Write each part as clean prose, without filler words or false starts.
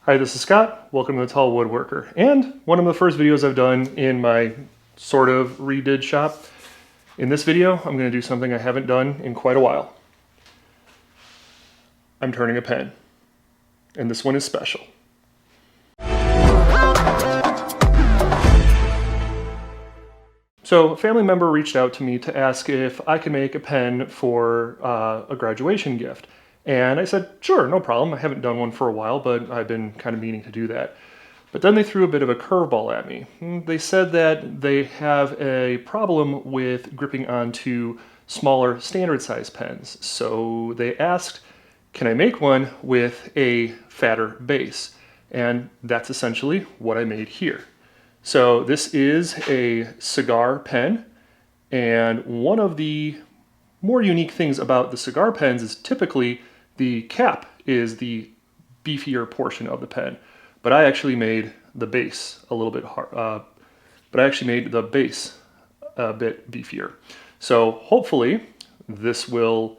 Hi, this is Scott. Welcome to the Tall Woodworker, and one of the first videos I've done in my sort of redid shop. In this video, I'm going to do something I haven't done in quite a while. I'm turning a pen, and this one is special. So a family member reached out to me to ask if I could make a pen for a graduation gift. And I said, sure, no problem. I haven't done one for a while, but I've been kind of meaning to do that. But then they threw a bit of a curveball at me. They said that they have a problem with gripping onto smaller standard size pens. So they asked, can I make one with a fatter base? And that's essentially what I made here. So this is a cigar pen, and one of the more unique things about the cigar pens is typically the cap is the beefier portion of the pen, but I actually made the base a little bit hard. But I actually made the base a bit beefier. So hopefully this will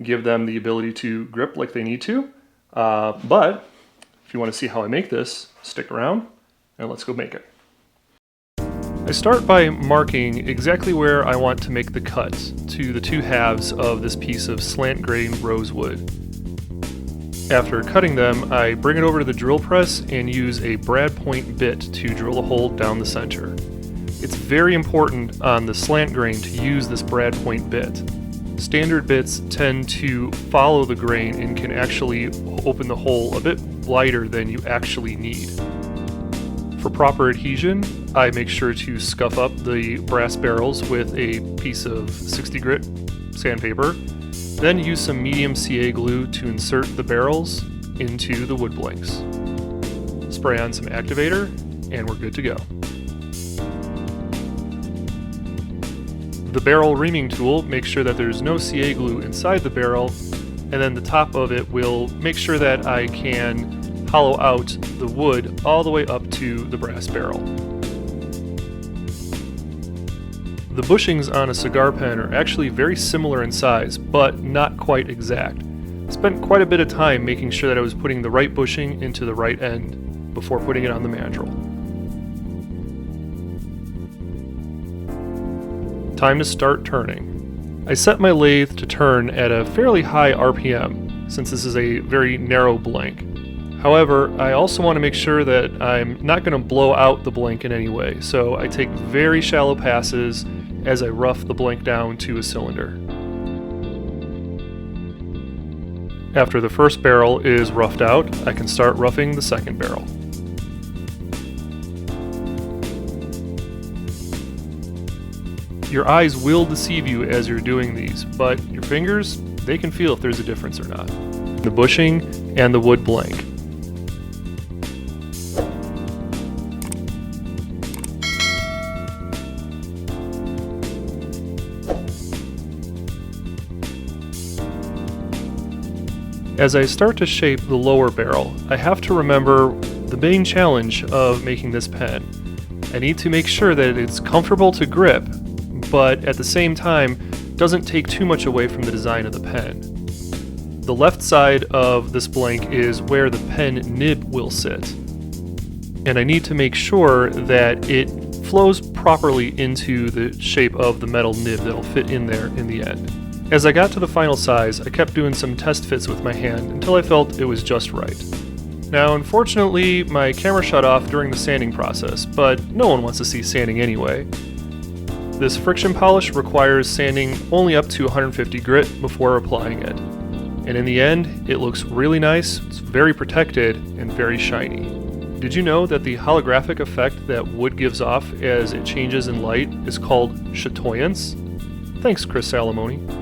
give them the ability to grip like they need to. But if you want to see how I make this, stick around and let's go make it. I start by marking exactly where I want to make the cut to the two halves of this piece of slant grain rosewood. After cutting them, I bring it over to the drill press and use a brad point bit to drill a hole down the center. It's very important on the slant grain to use this brad point bit. Standard bits tend to follow the grain and can actually open the hole a bit wider than you actually need. For proper adhesion, I make sure to scuff up the brass barrels with a piece of 60 grit sandpaper, then use some medium CA glue to insert the barrels into the wood blanks. Spray on some activator, and we're good to go. The barrel reaming tool makes sure that there's no CA glue inside the barrel, and then the top of it will make sure that I can hollow out the wood all the way up to the brass barrel. The bushings on a cigar pen are actually very similar in size, but not quite exact. I spent quite a bit of time making sure that I was putting the right bushing into the right end before putting it on the mandrel. Time to start turning. I set my lathe to turn at a fairly high RPM, since this is a very narrow blank. However, I also want to make sure that I'm not going to blow out the blank in any way, so I take very shallow passes as I rough the blank down to a cylinder. After the first barrel is roughed out, I can start roughing the second barrel. Your eyes will deceive you as you're doing these, but your fingers, they can feel if there's a difference or not. The bushing and the wood blank. As I start to shape the lower barrel, I have to remember the main challenge of making this pen. I need to make sure that it's comfortable to grip, but at the same time doesn't take too much away from the design of the pen. The left side of this blank is where the pen nib will sit, and I need to make sure that it flows properly into the shape of the metal nib that'll fit in there in the end. As I got to the final size, I kept doing some test fits with my hand until I felt it was just right. Now, unfortunately, my camera shut off during the sanding process, but no one wants to see sanding anyway. This friction polish requires sanding only up to 150 grit before applying it. And in the end, it looks really nice, it's very protected, and very shiny. Did you know that the holographic effect that wood gives off as it changes in light is called chatoyance? Thanks, Chris Salamone.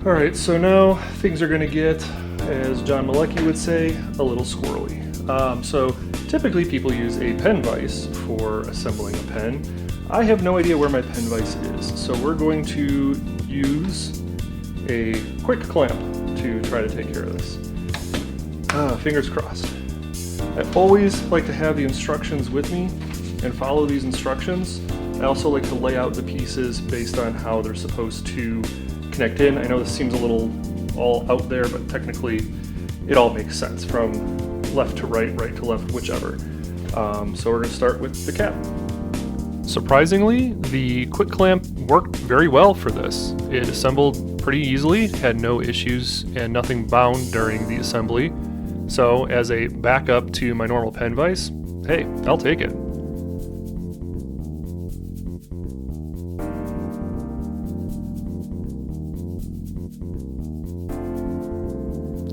Alright, so now things are going to get, as John Malecki would say, a little squirrely. So typically people use a pen vise for assembling a pen. I have no idea where my pen vise is, so we're going to use a quick clamp to try to take care of this. Fingers crossed. I always like to have the instructions with me and follow these instructions. I also like to lay out the pieces based on how they're supposed to connect in. I know this seems a little all out there, but technically it all makes sense from left to right, right to left, whichever. So we're going to start with the cap. Surprisingly, the quick clamp worked very well for this. It assembled pretty easily, had no issues, and nothing bound during the assembly. So as a backup to my normal pen vise, hey, I'll take it.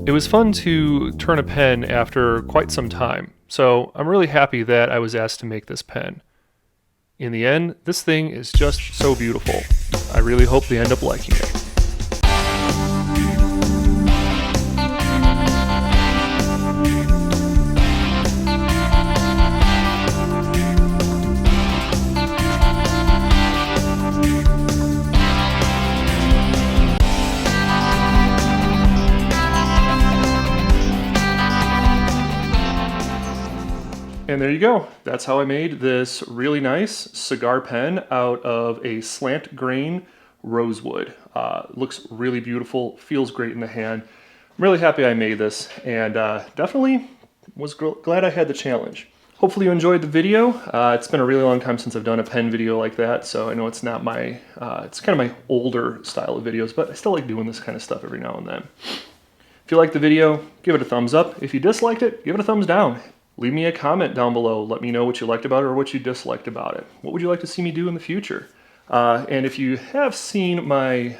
It was fun to turn a pen after quite some time, so I'm really happy that I was asked to make this pen. In the end, this thing is just so beautiful. I really hope they end up liking it. And there you go. That's how I made this really nice cigar pen out of a slant grain rosewood. Looks really beautiful, feels great in the hand. I'm really happy I made this, and definitely was glad I had the challenge. Hopefully you enjoyed the video. It's been a really long time since I've done a pen video like that, so I know it's not my, it's kind of my older style of videos, but I still like doing this kind of stuff every now and then. If you liked the video, give it a thumbs up. If you disliked it, give it a thumbs down. Leave me a comment down below. Let me know what you liked about it or what you disliked about it. What would you like to see me do in the future? And if you have seen my,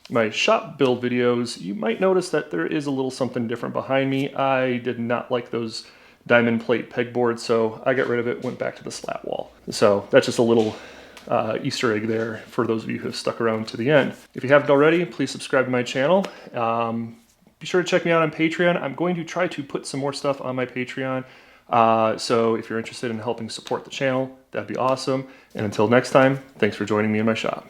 my shop build videos, you might notice that there is a little something different behind me. I did not like those diamond plate pegboards, so I got rid of it, went back to the slat wall. So that's just a little Easter egg there for those of you who have stuck around to the end. If you haven't already, please subscribe to my channel. Be sure to check me out on Patreon. I'm going to try to put some more stuff on my Patreon. So if you're interested in helping support the channel, that'd be awesome. And until next time, thanks for joining me in my shop.